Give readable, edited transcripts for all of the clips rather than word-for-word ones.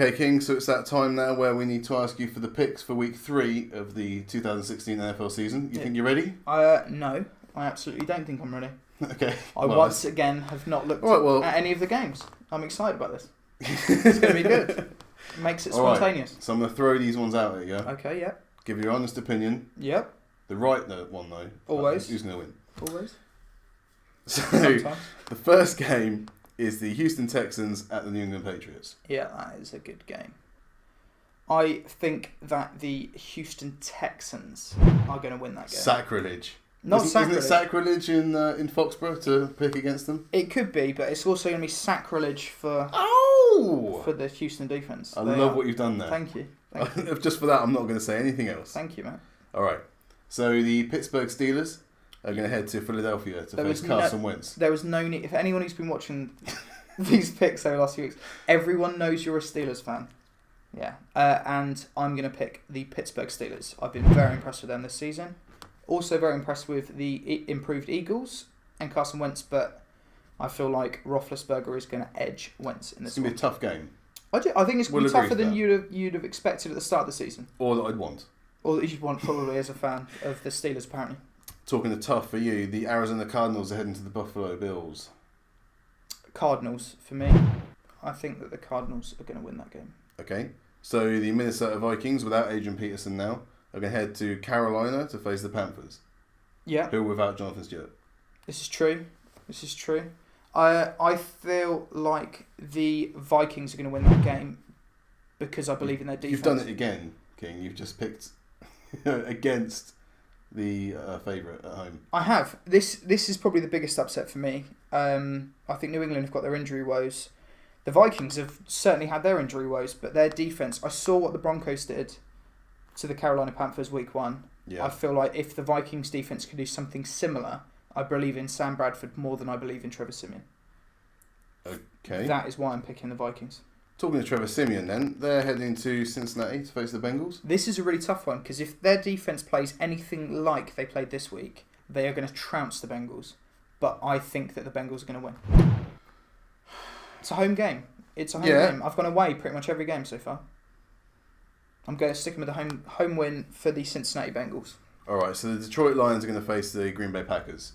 Okay, King, so it's that time now where we need to ask you for the picks for week 3 of the 2016 NFL season. You think you're ready? No, I absolutely don't think I'm ready. Okay. I once again have not looked at any of the games. I'm excited about this. It's going to be good. It makes it spontaneous. Right. So I'm going to throw these ones out at you. Okay, yeah. Give your honest opinion. Yep. The right one, though. Always. Who's going to win? Always. So, Sometimes. The first game is the Houston Texans at the New England Patriots. Yeah, that is a good game. I think that the Houston Texans are going to win that game. Sacrilege. Sacrilege. Isn't it sacrilege in Foxborough to pick against them? It could be, but it's also going to be sacrilege for the Houston defense. I love what you've done there. Thank you. Just for that, I'm not going to say anything else. Thank you, mate. All right. So the Pittsburgh Steelers are going to head to Philadelphia to face Carson Wentz. There was no need. If anyone who's been watching these picks over the last few weeks, everyone knows you're a Steelers fan. Yeah. And I'm going to pick the Pittsburgh Steelers. I've been very impressed with them this season. Also very impressed with the improved Eagles and Carson Wentz, but I feel like Roethlisberger is going to edge Wentz in this one. It's going to be a tough game. I think it's going to be tougher than you'd have expected at the start of the season. Or that I'd want. Or that you'd want probably as a fan of the Steelers, apparently. Talking of tough for you, the Arizona Cardinals are heading to the Buffalo Bills. Cardinals, for me. I think that the Cardinals are going to win that game. Okay. So the Minnesota Vikings, without Adrian Peterson now, are going to head to Carolina to face the Panthers. Yeah. Who are without Jonathan Stewart. This is true. I feel like the Vikings are going to win that game because I believe in their defense. You've done it again, King. You've just picked against the favourite at home. I have. This is probably the biggest upset for me. I think New England have got their injury woes. The Vikings have certainly had their injury woes, but their defense, I saw what the Broncos did to the Carolina Panthers week 1. Yeah. I feel like if the Vikings defense could do something similar, I believe in Sam Bradford more than I believe in Trevor Siemian. Okay. That is why I'm picking the Vikings. Talking to Trevor Siemian then, they're heading to Cincinnati to face the Bengals. This is a really tough one because if their defense plays anything like they played this week, they are going to trounce the Bengals. But I think that the Bengals are going to win. It's a home game. Game. I've gone away pretty much every game so far. I'm going to stick with the home win for the Cincinnati Bengals. All right, so the Detroit Lions are going to face the Green Bay Packers.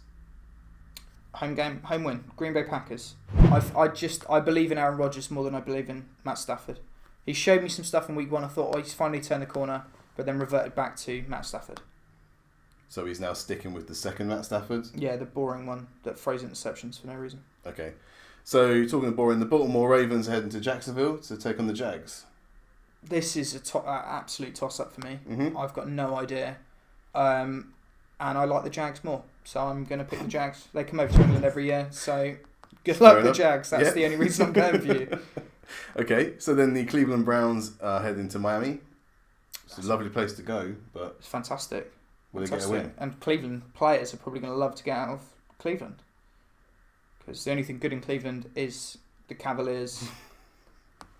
Home win, Green Bay Packers. I believe in Aaron Rodgers more than I believe in Matt Stafford. He showed me some stuff in week 1. I thought, he's finally turned the corner, but then reverted back to Matt Stafford. So he's now sticking with the second Matt Stafford? Yeah, the boring one that throws interceptions for no reason. Okay. So, talking of boring, the Baltimore Ravens are heading to Jacksonville to take on the Jags. This is an absolute toss-up for me. Mm-hmm. I've got no idea. And I like the Jags more. So I'm going to pick the Jags. They come over to England every year. So good luck, the Jags. That's the only reason I'm going for you. Okay, so then the Cleveland Browns are heading to Miami. It's a lovely place to go, but... It's fantastic. Will they get a win? And Cleveland players are probably going to love to get out of Cleveland. Because the only thing good in Cleveland is the Cavaliers,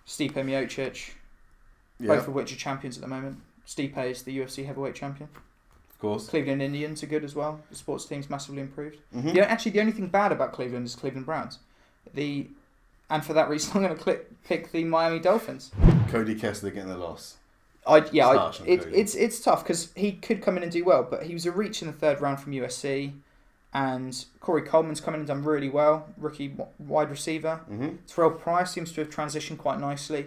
Stipe Miocic, both of which are champions at the moment. Stipe is the UFC heavyweight champion. Of course. Cleveland Indians are good as well. The sports team's massively improved. Mm-hmm. Actually, the only thing bad about Cleveland is Cleveland Browns. And for that reason, I'm going to pick the Miami Dolphins. Cody Kessler getting the loss. It's tough because he could come in and do well, but he was a reach in the 3rd round from USC, and Corey Coleman's come in and done really well, rookie wide receiver. Mm-hmm. Terrell Price seems to have transitioned quite nicely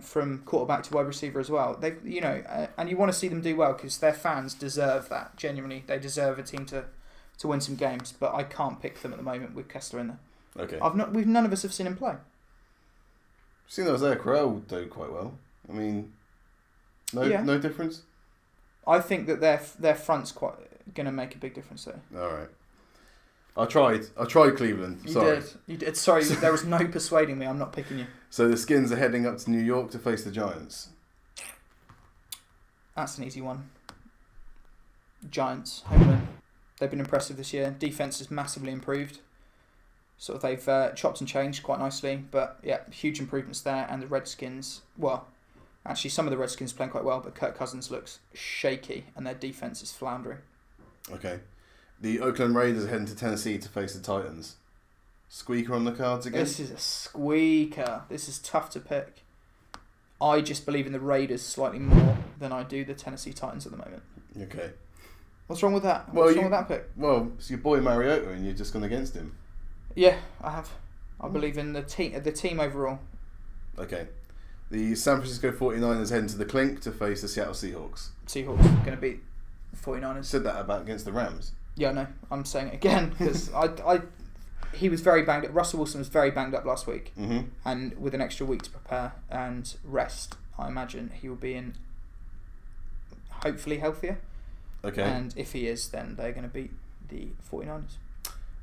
from quarterback to wide receiver as well. They, and you want to see them do well because their fans deserve that. Genuinely, they deserve a team to win some games. But I can't pick them at the moment with Kessler in there. Okay. None of us have seen him play. Seen Isaiah Crowell do quite well. I mean, no difference. I think that their front's quite going to make a big difference there. All right. I tried Cleveland. You did. Sorry, there was no persuading me. I'm not picking you. So the Skins are heading up to New York to face the Giants. That's an easy one. Giants, home win. They've been impressive this year. Defense has massively improved. Sort of they've chopped and changed quite nicely. But yeah, huge improvements there. And the Redskins, well, actually some of the Redskins are playing quite well, but Kirk Cousins looks shaky and their defense is floundering. Okay. The Oakland Raiders are heading to Tennessee to face the Titans. Squeaker on the cards again? This is a squeaker. This is tough to pick. I just believe in the Raiders slightly more than I do the Tennessee Titans at the moment. Okay. What's wrong with that? What's wrong with that pick? Well, it's your boy Mariota, and you're just gone against him. Yeah, I have. I believe in the team overall. Okay. The San Francisco 49ers heading to the Clink to face the Seattle Seahawks. Seahawks going to beat the 49ers. Said that about against the Rams. Yeah, no, I'm saying it again because he was very banged up. Russell Wilson was very banged up last week, and with an extra week to prepare and rest, I imagine he will be in hopefully healthier. Okay. And if he is, then they're going to beat the 49ers.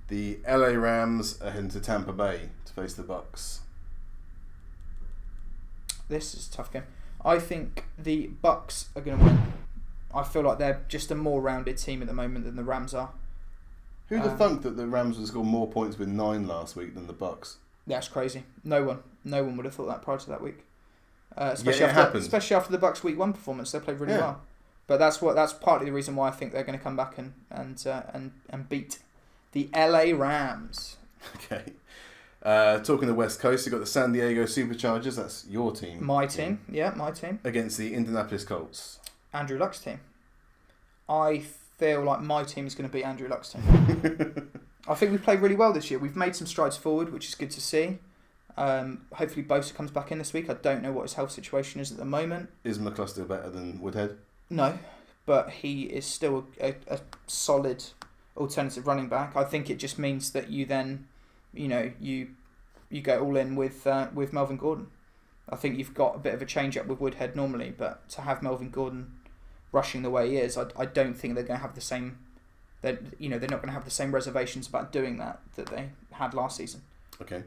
The LA Rams are heading to Tampa Bay to face the Bucs. This is a tough game. I think the Bucs are going to win. I feel like they're just a more rounded team at the moment than the Rams are. Who'd have thunk that the Rams would score more points with 9 last week than the Bucs? That's crazy. No one would have thought that prior to that week. Especially after the Bucs week 1 performance, they played really well. But that's partly the reason why I think they're going to come back and beat the LA Rams. Okay. Talking the West Coast, you've got the San Diego Superchargers. That's your team. My team. Yeah, my team. Against the Indianapolis Colts. Andrew Luck's team. I feel like my team is going to beat Andrew Luck's team. I think we've played really well this year. We've made some strides forward, which is good to see. Hopefully Bosa comes back in this week. I don't know what his health situation is at the moment. Is McCluster better than Woodhead? No, but he is still a solid alternative running back. I think it just means that you then, you go all in with Melvin Gordon. I think you've got a bit of a change up with Woodhead normally, but to have Melvin Gordon rushing the way he is, I don't think they're going to have the same. They're not going to have the same reservations about doing that they had last season. Okay,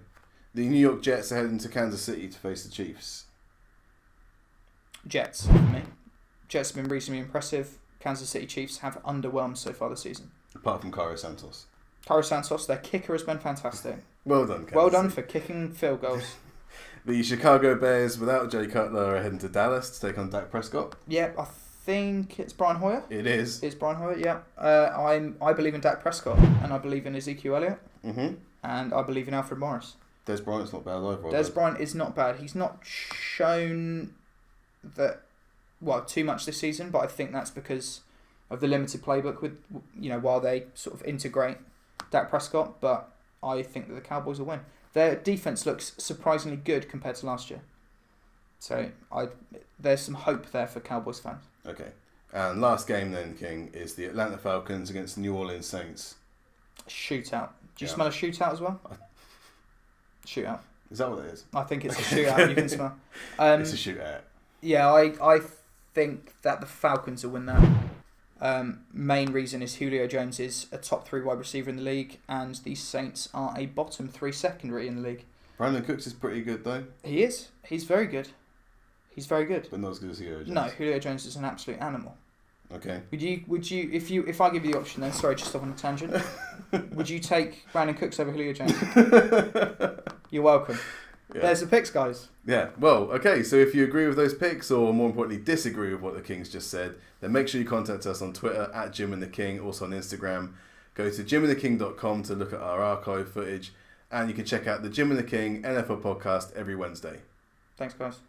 the New York Jets are heading to Kansas City to face the Chiefs. Jets for me. Jets have been reasonably impressive. Kansas City Chiefs have underwhelmed so far this season. Apart from Cairo Santos. Cairo Santos, their kicker has been fantastic. Well done, Kansas Well done City. for kicking field goals. The Chicago Bears, without Jay Cutler, are heading to Dallas to take on Dak Prescott. Yeah, I think it's Brian Hoyer. It is. It's Brian Hoyer, yeah. I believe in Dak Prescott, and I believe in Ezekiel Elliott, and I believe in Alfred Morris. Des Bryant's not bad either. Des Bryant is not bad. He's not shown that too much this season, but I think that's because of the limited playbook with while they sort of integrate Dak Prescott. But I think that the Cowboys will win. Their defense looks surprisingly good compared to last year, so there's some hope there for Cowboys fans. Okay, and last game then, King, is the Atlanta Falcons against the New Orleans Saints. Shootout. Do you smell a shootout as well? Shootout. Is that what it is? I think it's a shootout. You can smell. It's a shootout. Yeah, I think that the Falcons will win that. Main reason is Julio Jones is a top 3 wide receiver in the league, and the Saints are a bottom 3 secondary in the league. Brandon Cooks is pretty good though. He is. He's very good. But not as good as Julio Jones. No, Julio Jones is an absolute animal. Okay. Would you if I give you the option then, sorry, just off on a tangent, would you take Brandon Cooks over Julio Jones? You're welcome. Yeah. There's the picks, guys. Yeah, well, okay, so if you agree with those picks, or more importantly, disagree with what the Kings just said, then make sure you contact us on Twitter at Jim and the King, also on Instagram. Go to jimandtheking.com to look at our archive footage, and you can check out the Jim and the King NFL podcast every Wednesday. Thanks, guys.